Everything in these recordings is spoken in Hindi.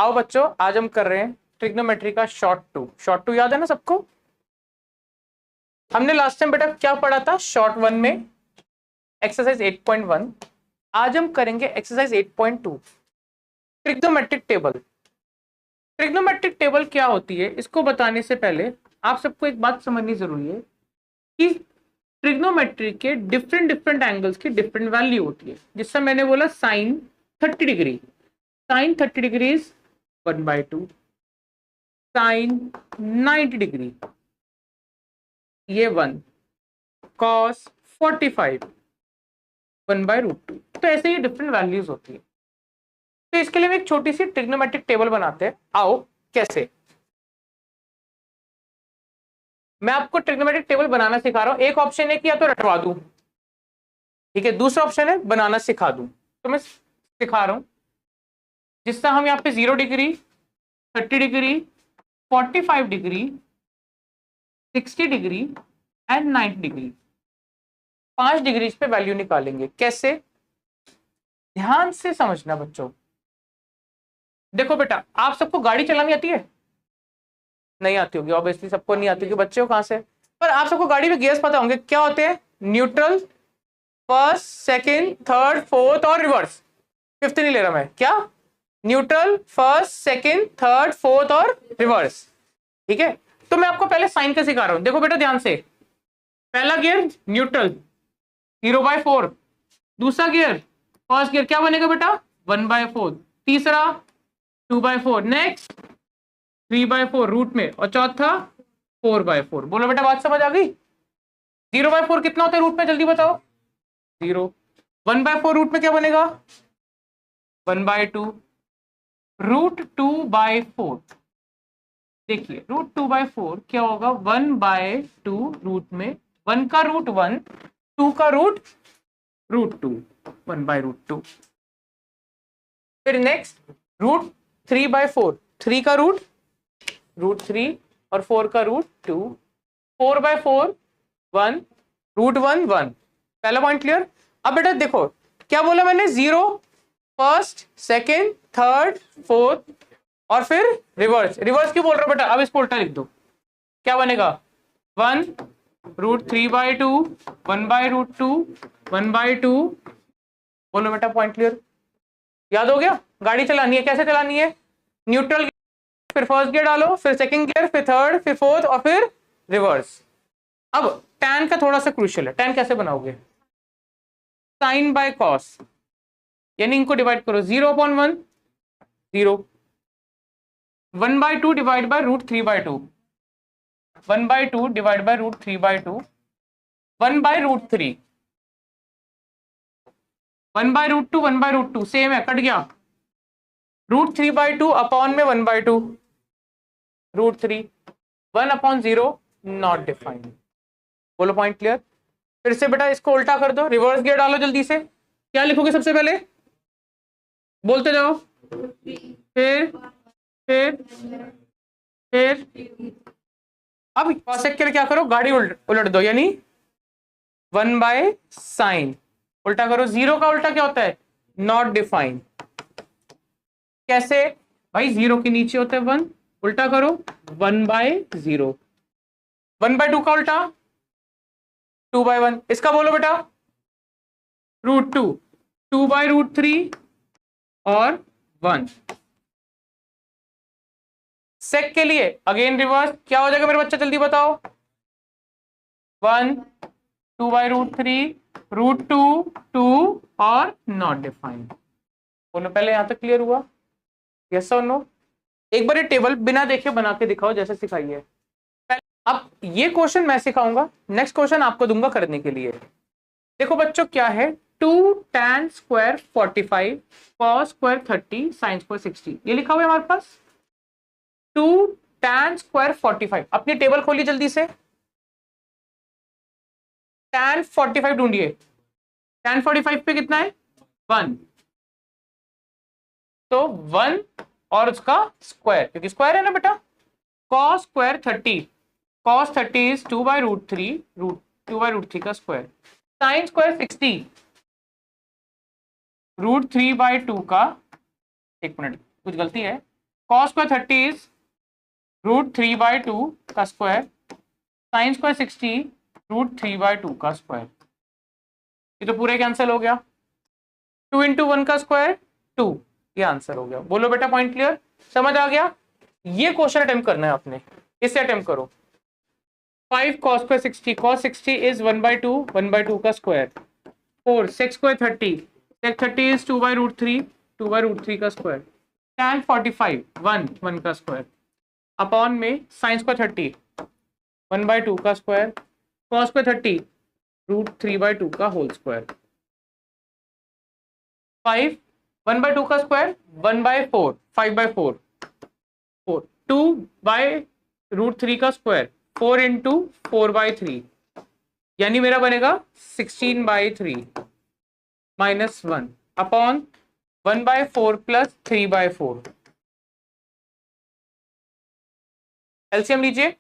आओ बच्चों, आज हम कर रहे हैं ट्रिग्नोमेट्री का शॉर्ट टू याद है ना सबको? हमने लास्ट टाइम बेटा क्या पढ़ा था शॉर्ट वन में? एक्सरसाइज 8.1। आज हम करेंगे exercise 8.2 trigonometric table. Trigonometric table क्या होती है इसको बताने से पहले आप सबको एक बात समझनी जरूरी है कि ट्रिग्नोमेट्री के डिफरेंट डिफरेंट एंगल्स की डिफरेंट वैल्यू होती है। जिससे मैंने बोला sine 30 degree, sine 30 degree is 1/2, sine 90 degree ये 1, कॉस 45 1/√2। तो ऐसे ही डिफरेंट वैल्यूज होती है। तो इसके लिए एक छोटी सी ट्रिग्नोमेट्रिक टेबल बनाते हैं। आओ कैसे, मैं आपको ट्रिग्नोमेट्रिक टेबल बनाना सिखा रहा हूं। एक ऑप्शन है कि या तो रटवा दूं, ठीक है, दूसरा ऑप्शन है बनाना सिखा दूं। तो मैं सिखा रहा हूं जिससे हम यहाँ पे 0 degree, 30 degree, 45 degree, 60 degree and 90 degree 5 degree पे वैल्यू निकालेंगे। कैसे, ध्यान से समझना बच्चों। देखो बेटा, आप सबको गाड़ी चलानी आती है? नहीं आती होगी, ऑब्वियसली सबको नहीं आती होगी, बच्चे हो कहां से? पर आप सबको गाड़ी में गियर्स पता होंगे क्या होते हैं? Neutral, first, second, third, fourth और रिवर्स। फिफ्थ नहीं ले रहा मैं, क्या? Neutral, first, second, third, fourth और रिवर्स, ठीक है। तो मैं आपको पहले साइन का सिखा रहा हूं। देखो बेटा ध्यान से, पहला गियर न्यूट्रल 0/4, दूसरा गियर फर्स्ट गियर क्या बनेगा बेटा? 1/4, तीसरा 2/4, नेक्स्ट 3/4 रूट में, और चौथा 4/4। बोलो बेटा बात समझ आ गई? 0/4 कितना होता है रूट में, जल्दी बताओ? 0। 1/4 रूट में क्या बनेगा? 1/2, √2/4। देखिए √2/4 क्या होगा? 1/2 रूट में, 1 का रूट 1, 2 का √2, 1/√2। फिर नेक्स्ट √3/4, 3 का √3 और 4 का √2, 4/4 1, √1 1। पहला पॉइंट क्लियर। अब बेटा देखो क्या बोला मैंने? 0, फर्स्ट, सेकेंड, थर्ड, फोर्थ और फिर रिवर्स। रिवर्स क्यों बोल रहा हूं बेटा? अब इसको उल्टा लिख दो, क्या बनेगा? 1 √3/2, 1/√2, 1/2। बोलो बेटा पॉइंट क्लियर, याद हो गया? गाड़ी चलानी है, कैसे चलानी है? न्यूट्रल, फिर फर्स्ट गियर डालो, फिर सेकंड गियर, फिर थर्ड, फिर फोर्थ और फिर रिवर्स। अब tan का थोड़ा सा क्रूशियल है। tan कैसे बनाओगे? साइन बाय कॉस, यानी इनको डिवाइड करो। 0/1 0, 1/2 divide by √3/2, 1/2 divide by √3/2, 1/√3, 1/√2, 1/√2 same है, कट गया। √3/2 अपॉन में 1/2, √3, 1/0 नॉट डिफाइंड। बोलो पॉइंट क्लियर। फिर से बेटा इसको उल्टा कर दो, रिवर्स गियर डालो जल्दी से। क्या लिखोगे सबसे पहले? बोलते जाओ। फिर अब कॉसेक के लिए क्या करो? गाड़ी उलट दो, यानी 1/sin। उल्टा करो, 0 का उल्टा क्या होता है? Not defined. कैसे भाई? 0 के नीचे होता है 1, उल्टा करो 1/0। 1/2 का उल्टा 2/1। इसका बोलो बेटा √2, 2/√3 और 1। सेक के लिए अगेन रिवर्स, क्या हो जाएगा मेरे बच्चा जल्दी बताओ? 1, 2/√3, √2, 2 और नॉट डिफाइंड। बोलो पहले यहां तक क्लियर हुआ? यस और नो? एक बार ये टेबल बिना देखे बना के दिखाओ जैसे सिखाई है। अब ये क्वेश्चन मैं सिखाऊंगा, नेक्स्ट क्वेश्चन आपको दूंगा करने के लिए। देखो बच्चों क्या है, 2 tan square 45 cos square 30 sin square 60, ये लिखा हुआ है हमारे पास। 2 tan स्क्वायर 45, अपनी टेबल खोलिए जल्दी से। tan 45 ढूंढिए। tan 45 पे कितना है? 1, तो 1 और उसका स्क्वायर, क्योंकि स्क्वायर है ना बेटा। cos स्क्वायर 30, cos 30 इज 2/√3, √2/√3 का स्क्वायर। sin स्क्वायर 60, √3/2 का, एक मिनट कुछ गलती है, कॉस स्क्वायर 30 इज √3/2 का स्क्वायर, साइन स्क्वायर 60 √3/2 का स्क्वायर। ये तो पूरे कैंसिल हो गया। 2 × 1 का स्क्वायर 2, ये आंसर हो गया। बोलो बेटा पॉइंट क्लियर, समझ आ गया। ये क्वेश्चन अटेम्प्ट करना है आपने, इससे अटेम्प्ट करो। 5 cos स्क्वायर 60, cos 60 इज 1/2 का square. 4 sec square 30, sec 30 is 2/√3 का स्क्वायर। tan 45 1 का स्क्वायर अपॉन में sin स्क्वायर 30 1/2 का स्क्वायर, cos स्क्वायर 30 √3/2 का होल स्क्वायर। 5 1/2 का स्क्वायर 1/4 5/4 4 2/√3 का स्क्वायर 4 × 4/3, यानी मेरा बनेगा 16/3 -1 अपॉन 1/4 + 3/4। एलसीएम लीजिए।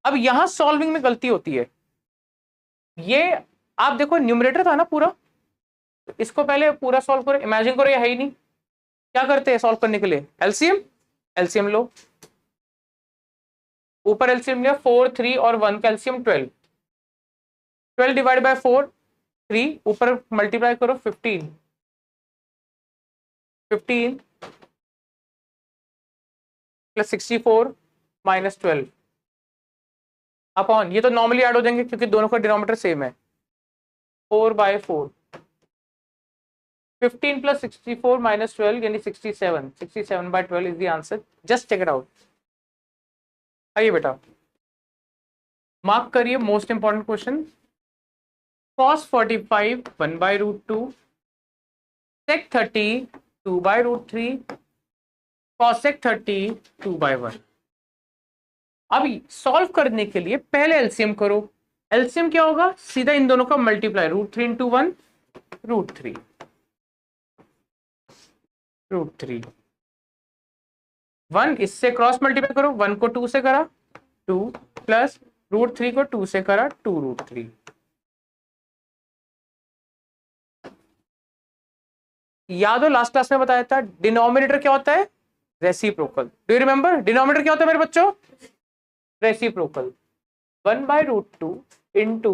अब यहां सॉल्विंग में गलती होती है। ये आप देखो न्यूमरेटर था ना पूरा, इसको पहले पूरा सॉल्व करो, इमेजिन करो ये है ही नहीं। क्या करते हैं सॉल्व करने के लिए? एलसीएम लो। ऊपर एलसीएम लिया 4 3 और 1 का एलसीएम 12 डिवाइड बाय 4 3, ऊपर मल्टीप्लाई करो 15 + 64 - 12 अपॉन, ये तो नॉर्मली ऐड हो जाएंगे क्योंकि दोनों का डिनोमिनेटर सेम है। 4/4 15 + 64 - 12 यानी 67/12 is the answer. Just check it out. आइए बेटा मार्क करिए most important question. cos 45 1/√2, sec 30 2/√3, cosec 30 2/1। अभी सॉल्व करने के लिए पहले एलसीएम करो। एलसीएम क्या होगा? सीधा इन दोनों का मल्टीप्लाई, √3 × 1 √3 1 इससे क्रॉस मल्टीप्लाई करो, 1 को 2 से करा 2 प्लस √3 को 2 से करा 2√3। याद हो लास्ट क्लास में बताया था डिनोमिनेटर क्या होता है? Reciprocal. Do you remember denominator क्या होता है मेरे बच्चों? रेसिप्रोकल। 1/√2 इंटू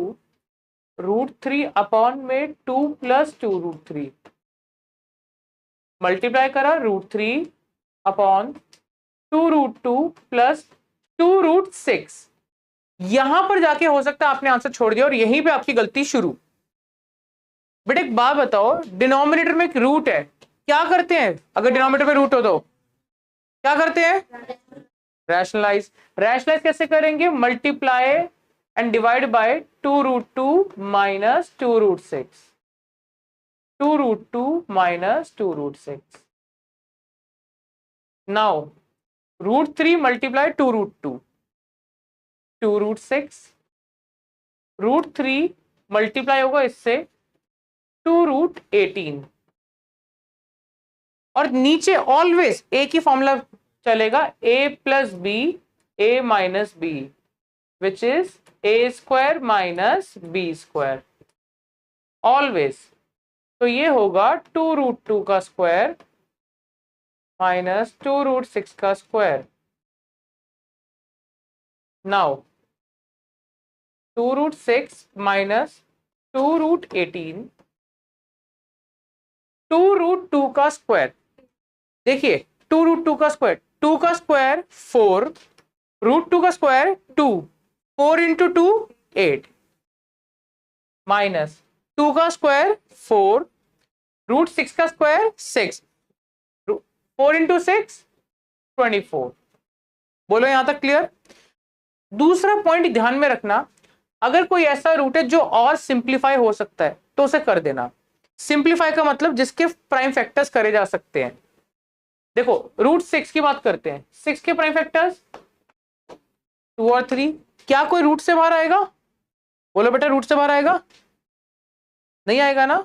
√3 अपॉन में 2 + 2√3 मल्टीप्लाई करा √3 अपॉन 2√2 प्लस 2√6। यहां पर जाके हो सकता है आपने आंसर छोड़ दिया और यहीं पे आपकी गलती शुरू। बेटा एक बात बताओ, डिनोमिनेटर में एक रूट है, क्या करते हैं अगर डिनोमिनेटर में रूट हो तो? क्या करते हैं? रैशनलाइज। रैशनलाइज कैसे करेंगे? Multiply and divide by 2√2 - 2√6 2√2 - 2√6। Now √3 multiply 2√2 2√6, √3 multiply होगा इससे 2√18 और नीचे ऑलवेज ए की फॉर्मूला चलेगा a + b a - b which is a² - b², always. तो ये होगा 2√2 का स्क्वायर - 2√6 का स्क्वायर। नाउ 2√6 - 2√18 2√2 का स्क्वायर। देखिए 2√2 का स्क्वायर, 2 का स्क्वायर 4, √2 का स्क्वायर 2, 4 × 2 8 माइनस 2 का स्क्वायर 4, √6 का स्क्वायर 6, 4 × 6 24। बोलो यहां तक क्लियर? दूसरा पॉइंट ध्यान में रखना, अगर कोई ऐसा रूट है जो और सिंप्लीफाई हो सकता है तो उसे कर देना। सिंप्लीफाई का मतलब जिसके प्राइम फैक्टर्स करे जा सकते हैं। देखो √6 की बात करते हैं, 6 के प्राइम फैक्टर्स 2 और 3। क्या कोई रूट से बाहर आएगा? बोलो बेटा रूट से बाहर आएगा? नहीं आएगा ना,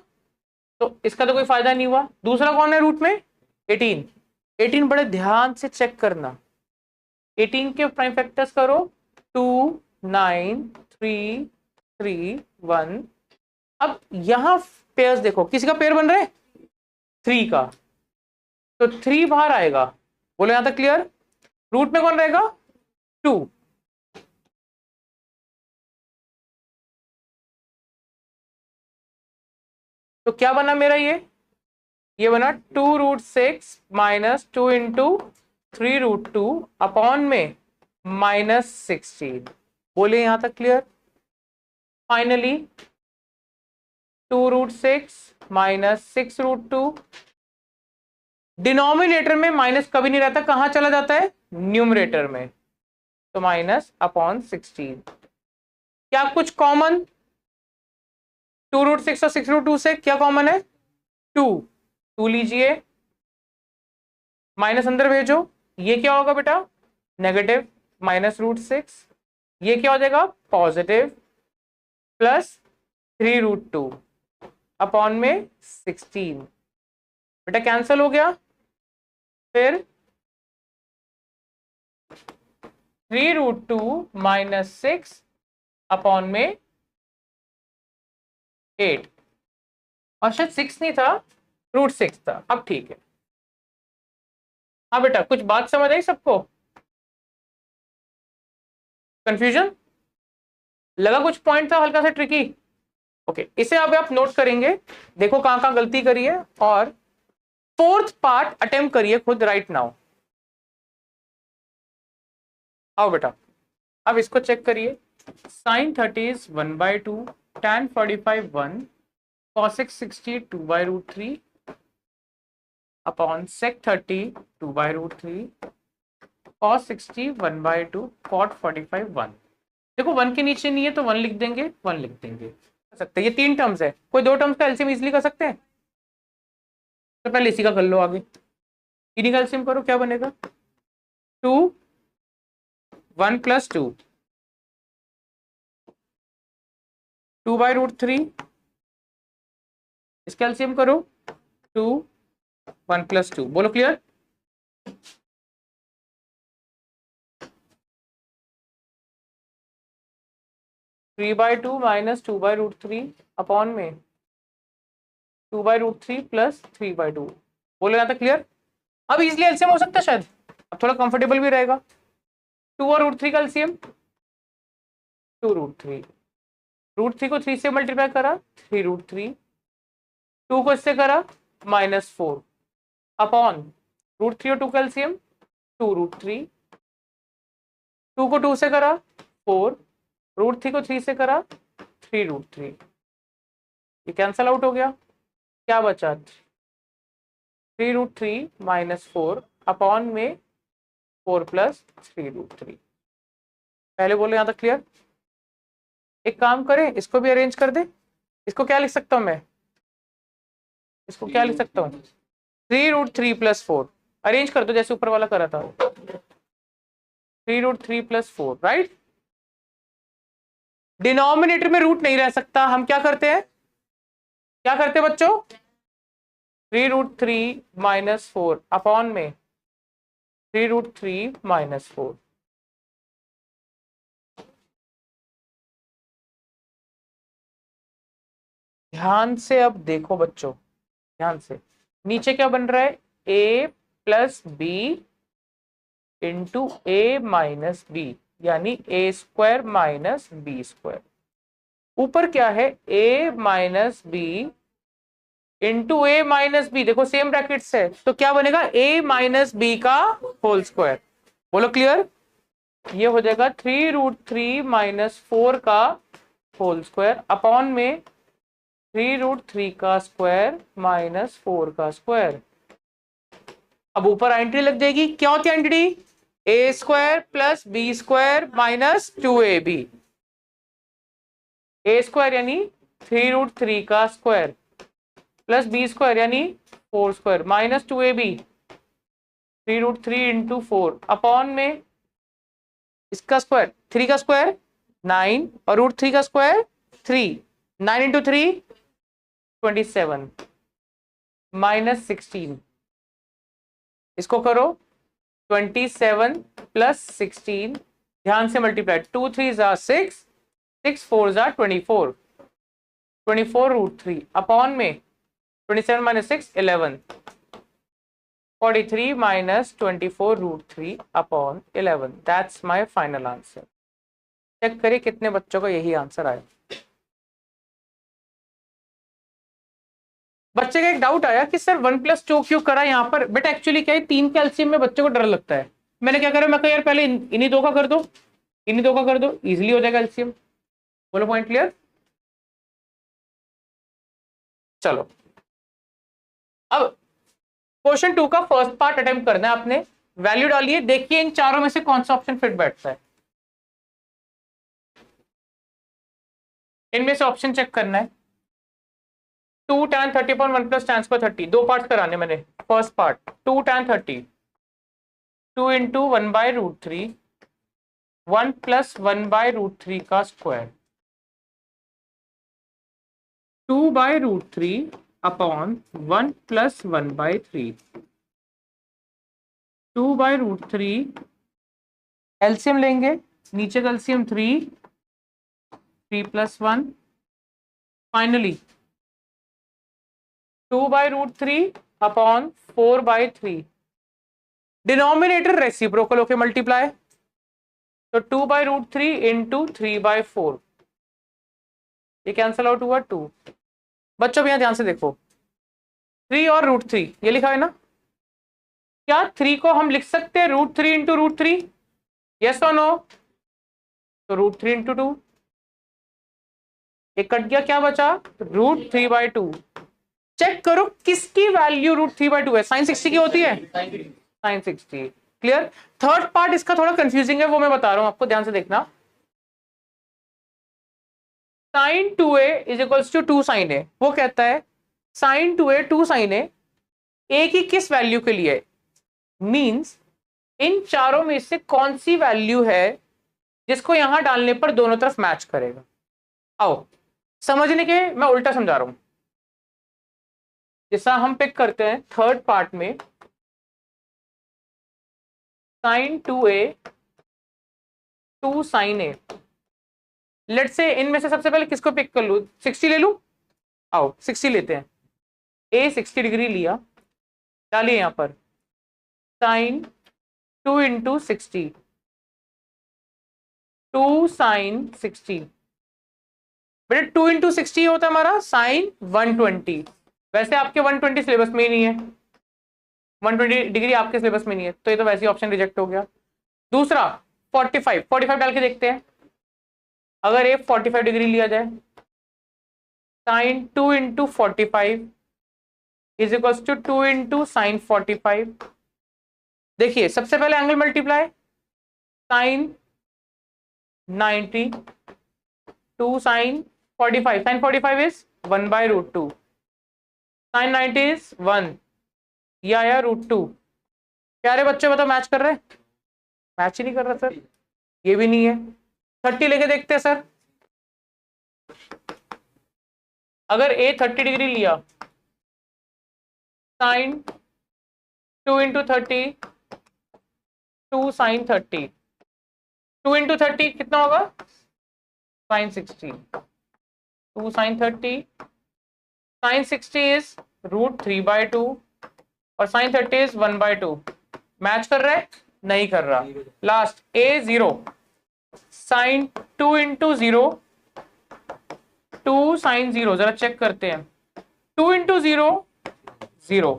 तो इसका तो कोई फायदा नहीं हुआ। दूसरा कौन है रूट में? 18। 18 बड़े ध्यान से चेक करना, 18 के प्राइम फैक्टर्स करो 2 9 3 3 1। अब यहां पेयर्स देखो, किसी का पेयर बन रहा है 3 का, तो 3 बाहर आएगा। बोलो यहां तक क्लियर। रूट में कौन रहेगा 2, तो क्या बना मेरा ये बना 2√6 माइनस 2 इंटू 3√2 अपॉन में -16। बोले यहां तक क्लियर। फाइनली 2√6 माइनस 6√2, डिनोमिनेटर में माइनस कभी नहीं रहता, कहां चला जाता है न्यूमरेटर में, तो -16। क्या कुछ कॉमन 2√6 और 6√2 से क्या कॉमन है 2 लीजिए, माइनस अंदर भेजो, ये क्या होगा बेटा नेगेटिव -√6, ये क्या हो जाएगा पॉजिटिव प्लस 3√2 अपॉन में 16। बेटा कैंसिल हो गया, फिर 3√2 माइनस 6 अपॉन में 8, और शायद 6 नहीं था √6 था, अब ठीक है। हाँ बेटा कुछ बात समझ आई सबको, कंफ्यूजन लगा, कुछ पॉइंट था हल्का सा ट्रिकी। ओके, इसे अब आप नोट करेंगे, देखो कहां कहां गलती करी है, और फोर्थ पार्ट अटेम्प्ट करिए खुद राइट नाउ। आओ बेटा अब इसको चेक करिए, sin 30 is 1/2, tan 45 1, cosec 60 2/√3 upon sec 30 2/√3, cos 60 1/2, cot 45 1। देखो 1 के नीचे नहीं है तो 1 लिख देंगे, 1 लिख देंगे, कर सकते हैं। ये 3 टर्म्स है, कोई 2 टर्म्स का एलसीएम इजीली कर सकते हैं, तो पहले इसी का कर लो, आगे इन्हीं का एलसीएम करो, क्या बनेगा 2 1 + 2 2/√3, इसका एलसीएम करो 2 1 + 2, बोलो clear. Three by two minus 2/√3 upon में 2/√3 प्लस 3/2, बोलो यहां तक क्लियर। अब इजिली एलसीएम हो सकता है शायद, अब थोड़ा कंफर्टेबल भी रहेगा। 2 और √3 का एलसीएम 2√3, √3 को 3 से मल्टीप्लाई करा 3√3, 2 को इससे करा -4 अपॉन √3 और 2 का एलसीएम 2√3, 2 को 2 से करा 4, √3 को 3 से करा 3√3, ये कैंसल आउट हो गया, क्या बचा 3√3 -4 अपॉन में 4 + 3√3। पहले बोलो यहां तक क्लियर। एक काम करें, इसको भी अरेंज कर दे, इसको क्या लिख सकता हूं मैं, इसको क्या लिख सकता हूं 3√3 + 4, अरेंज कर दो जैसे ऊपर वाला करा था, 3√3 + 4, राइट। डिनोमिनेटर में रूट नहीं रह सकता, हम क्या करते हैं, क्या करते हैं बच्चों 3√3 -4 अपॉन में 3√3 -4। ध्यान से अब देखो बच्चों, ध्यान से, नीचे क्या बन रहा है a + b into a - b, यानी a² - b²। ऊपर क्या है a - b into a - b, देखो सेम ब्रैकेट्स है, तो क्या बनेगा a - b का होल स्क्वायर, बोलो क्लियर। ये हो जाएगा 3√3 -4 का होल स्क्वायर अपॉन में 3√3 का स्क्वायर -4 का स्क्वायर। अब ऊपर एंट्री लग जाएगी, क्या होती है entry a² + b² - 2ab, a² यानी 3√3 का स्क्वायर प्लस b² यानी 4² -2ab 3√3 इंटू 4 अपॉन में इसका स्क्वायर 3 का स्क्वायर 9 और √3 का स्क्वायर 3, 9 इंटू 3 27 -16, इसको करो 27 + 16, ध्यान से मल्टीप्लाई, 2 3 = 6, 6 4 = 24, 24 √3 अपॉन में 27 - 6 11, 43 minus 24 root 3 upon 11। That's my final answer. Check करिए कितने बच्चों का यही आंसर आया। बच्चे का एक डाउट आया कि सर 1+2 क्यों करा यहाँ पर, बट एक्चुअली क्या है, 3 के एलसीएम में बच्चे को डर लगता है। मैंने क्या करा, मैं कहा यार पहले इन्हीं दो का कर दो, इन्हीं दो का कर दो, इजीली हो जाएगा एलसीएम। बोलो पॉइंट क्लियर। चलो अब क्वेश्चन 2 का फर्स्ट पार्ट अटेम्प्ट करना है आपने। वैल्यू डालिए, देखिए इन चारों में से कौन सा ऑप्शन फिट बैठता है। इनमें से ऑप्शन चेक करना है। 2 tan 30 upon 1 plus tan square 30, दो पार्ट कराने मैंने। First part 2 tan 30, 2 into 1/√3, 1 plus 1/√3 का स्क्वायर, 2/√3 अपॉन 1 प्लस 1/3, 2/√3। एलसीएम लेंगे, नीचे का LCM 3, 3 plus 1, finally 2/√3 upon 4/3। Denominator reciprocal होके मल्टीप्लाई, तो 2/√3 इंटू 3/4, ये कैंसल आउट हुआ 2। बच्चों यहां ध्यान से देखो, 3 और √3 ये लिखा है ना, क्या 3 को हम लिख सकते हैं √3 इंटू √3? यस और नो? तो √3 इंटू 2, एक कट गया, क्या बचा? √3/2। चेक करो किसकी वैल्यू √3/2 है। sin 60 की होती है, sin 60। क्लियर। थर्ड पार्ट इसका थोड़ा कंफ्यूजिंग है, वो मैं बता रहा हूं आपको, ध्यान से देखना। sin 2a is equals to 2 sin a, वो कहता है sin 2a 2 sin a की किस वैल्यू के लिए? मींस इन चारों में से कौन सी वैल्यू है जिसको यहां डालने पर दोनों तरफ मैच करेगा। आओ समझने के, मैं उल्टा समझा रहा हूं। जैसा हम पिक करते हैं थर्ड पार्ट में sin 2a 2 sin a, let say इनमें से सबसे पहले किसको पिक कर लूं, 60 ले लूं। आओ 60 लेते हैं। a 60 डिग्री लिया, डालिए यहां पर sin 2 इंटू 60, 2 sin 60। बेटे 2 इंटू 60 होता है हमारा sin 120। वैसे आपके 120 सिलेबस में ही नहीं है, 120 डिग्री आपके सिलेबस में नहीं है, तो ये तो वैसे ही ऑप्शन रिजेक्ट हो गया। दूसरा 45 डाल के देखते हैं। अगर ये 45 डिग्री लिया जाए, sin 2 into 45 is equals to 2 into sine 45। देखिए सबसे पहले angle multiply, sin 90, 2 sin 45, sin 45 is 1/√2, sin 90 is 1, ये आया √2। प्यारे बच्चे बताओ मैच कर रहे हैं? मैच ही नहीं कर रहा सर, ये भी नहीं है। 30 लेके देखते हैं सर। अगर a 30 डिग्री लिया, sin 2 इंटू 30, 2 sin 30, 2 इंटू 30 कितना होगा? sin 60, 2 sin 30, sin 60 इज √3/2 और sin 30 इज 1/2। मैच कर रहा है? नहीं कर रहा। Last a 0, sin 2 into 0, 2 sin 0, जरा चेक करते हैं। 2 इंटू 0 0,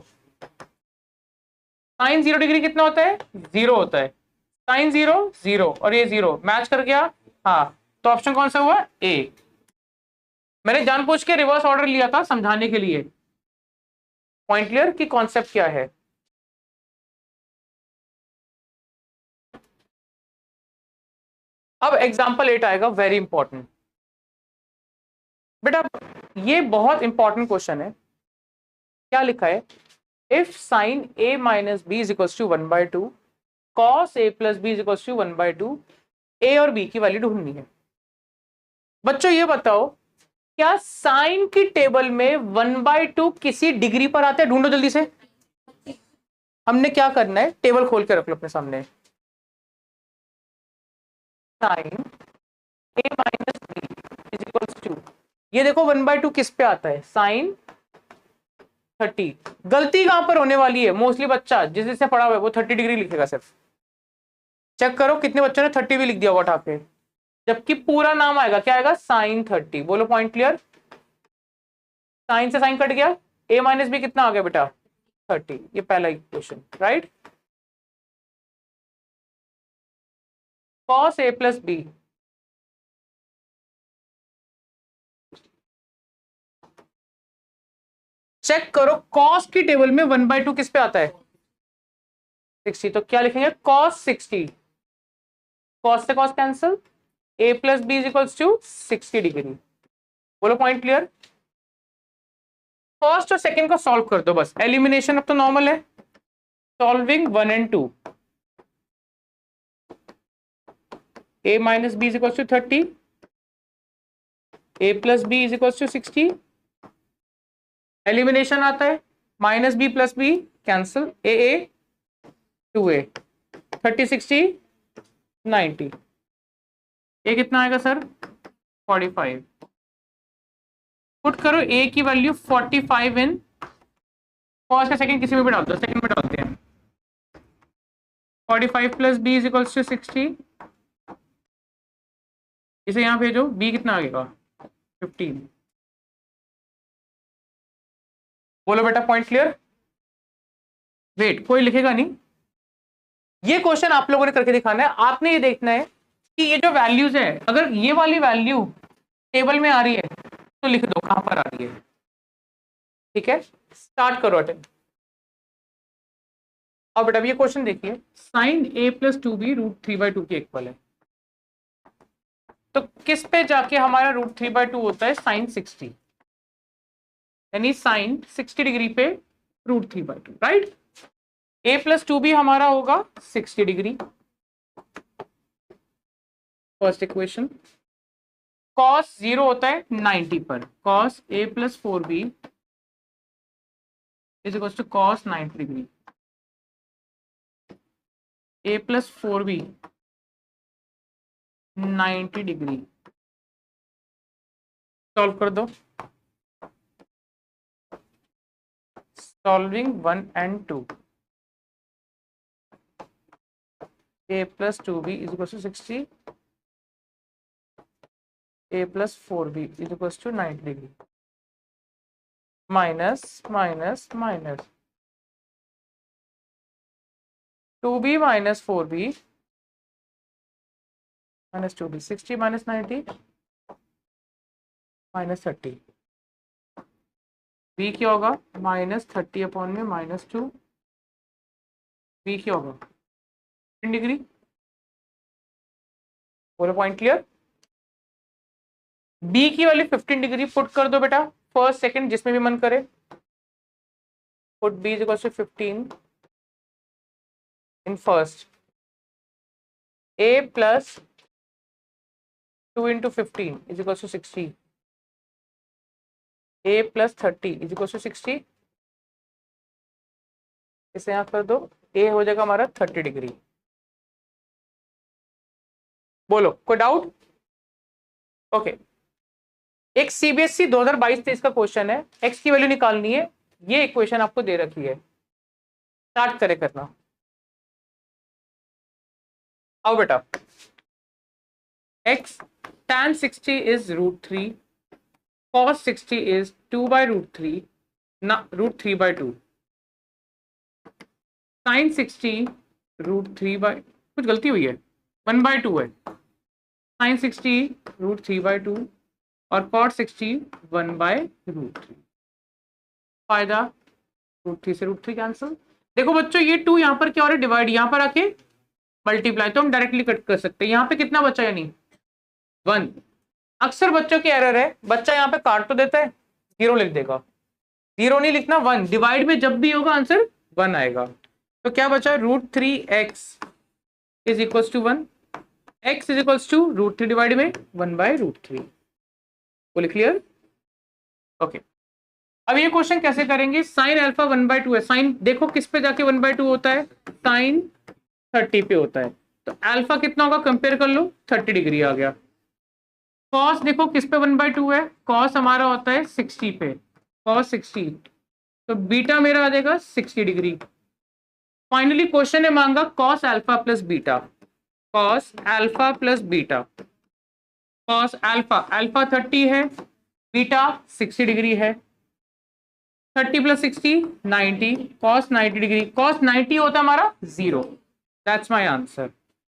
sin 0 डिग्री कितना होता है? 0 होता है। sin 0 0 और ये 0 मैच कर गया। हाँ, तो ऑप्शन कौन सा हुआ? ए। मैंने जानबूझ के रिवर्स ऑर्डर लिया था समझाने के लिए। पॉइंट क्लियर कि कॉन्सेप्ट क्या है। अब एग्जांपल 8 आएगा, वेरी इंपॉर्टेंट बेटा, ये बहुत इंपॉर्टेंट क्वेश्चन है। क्या लिखा है? If sine a minus B is equals to 1/2, cos a plus B is equals to 1/2, a और b की वैल्यू ढूंढनी है। बच्चों ये बताओ, क्या साइन की टेबल में 1/2 किसी डिग्री पर आता है? ढूंढो जल्दी से। हमने क्या करना है, टेबल खोल के रख लो अपने सामने। Sine a minus B is equals to, ये देखो 1/2 किस पे आता है? साइन 30। गलती कहां पर होने वाली है? मोस्टली बच्चा जिस जिससे पढ़ा हुआ है वो 30 डिग्री लिखेगा सिर्फ। चेक करो कितने बच्चों ने 30 भी लिख दिया होगा उठा के, जबकि पूरा नाम आएगा क्या आएगा? साइन 30। बोलो पॉइंट क्लियर। साइन से साइन कट गया, a माइनस बी कितना आ गया बेटा? 30। ये पहला equation, right. cos a plus B, check करो cos की टेबल में 1/2 किस पे आता है? 60। तो क्या लिखेंगे? cos 60। cos से cos cancel, a plus B is equals to 60 degree. बोलो पॉइंट क्लियर। फर्स्ट और सेकंड को सॉल्व कर दो बस, एलिमिनेशन अब तो नॉर्मल है। Solving 1 and 2, a minus B is equals to 30, a plus B is equals to 60। Elimination आता है, minus B plus B cancel, a 2a, 30 60 90। ये कितना आएगा सर? 45। पुट करो a की वैल्यू 45 इन फर्स्ट या सेकंड, किसी में भी डाल दो, सेकंड में डालते हैं। 45 plus B is equals to 60। इसे यहां भेजो, b कितना आ गया? 15। बोलो बेटा पॉइंट क्लियर। वेट, कोई लिखेगा नहीं, ये क्वेश्चन आप लोगों ने करके दिखाना है। आपने ये देखना है कि ये जो वैल्यूज है, अगर ये वाली वैल्यू टेबल में आ रही है तो लिख दो कहां पर आ रही है। ठीक है, स्टार्ट करो अटेम्प्ट। अब बेटा ये क्वेश्चन देखिए, साइन a प्लस 2b √3/2 के इक्वल है, तो किस पे जाके हमारा √3/2 होता है? साइन 60, यानी साइन 60 डिग्री पे √3/2, राइट। a प्लस 2b हमारा होगा 60 डिग्री, फर्स्ट इक्वेशन। cos 0 होता है 90 पर, cos a plus 4b is equal to cos 90 degree, a plus 4b 90 degree. Solve कर दो, solving 1 and 2, a plus 2b is equal to 60, a plus 4b is equal to 90 degree, minus minus minus 2b minus 4b minus 2b, 60 minus 90 minus 30। b क्या होगा? माइनस 30 अपॉन में माइनस 2, b क्या होगा? 15 डिग्री। बोलो पॉइंट क्लियर। b की वैल्यू 15 डिग्री पुट कर दो बेटा, फर्स्ट सेकंड जिसमें भी मन करे। Put b is equal to 15 in first, a plus 2 into 15 is equal to 60, a plus 30 is equal to 60। इसे यहां कर दो, a हो जाएगा हमारा 30 डिग्री। बोलो कोई डाउट? ओके, एक सीबीएसई 2022-23 का क्वेश्चन है, x की वैल्यू निकालनी है। ये इक्वेशन आपको दे रखी है, स्टार्ट करे करना। आओ बेटा, x tan 60 is √3, cos 60 is 2/√3, ना √3/2, sin 60 √3/, कुछ गलती हुई है, 1/2 है, sin 60 √3/2 और cot 60 1/√3। फायदा √3 से √3 कैंसिल। देखो बच्चों ये 2 यहाँ पर क्या हो रहा है? डिवाइड, यहाँ पर आके मल्टीप्लाई, तो हम डायरेक्टली कट कर सकते हैं। यहाँ पे कितना बचा? यानी 1। अक्सर बच्चों की एरर है, बच्चा यहाँ पे काट तो देता है, 0 लिख देगा। 0 नहीं लिखना, 1। डिवाइड में जब भी होगा आंसर 1 आएगा। तो क्या बचा? √3x is equal to 1, x is equal to √3 divide में 1/√3। बोले क्लियर? ओके, अब ये क्वेश्चन कैसे करेंगे? साइन अल्फा 1/2 है, साइन देखो किस पे जाके 1/2 होता है? साइन 30 पे होता है, तो अल्फा कितना होगा? कंपेयर कर लो, 30 डिग्री आ गया। कॉस देखो किस पे 1/2 है? कॉस हमारा होता है 60 पे, कॉस 60 तो बीटा मेरा आ जाएगा 60 डिग्री। फाइनली क्वेश्चन ने मांगा cos alpha plus beta, cos alpha plus beta, cos alpha, alpha 30 है, बीटा 60 डिग्री है, 30 प्लस 60 90, कॉस 90 डिग्री, कॉस 90 होता हमारा 0। That's my answer.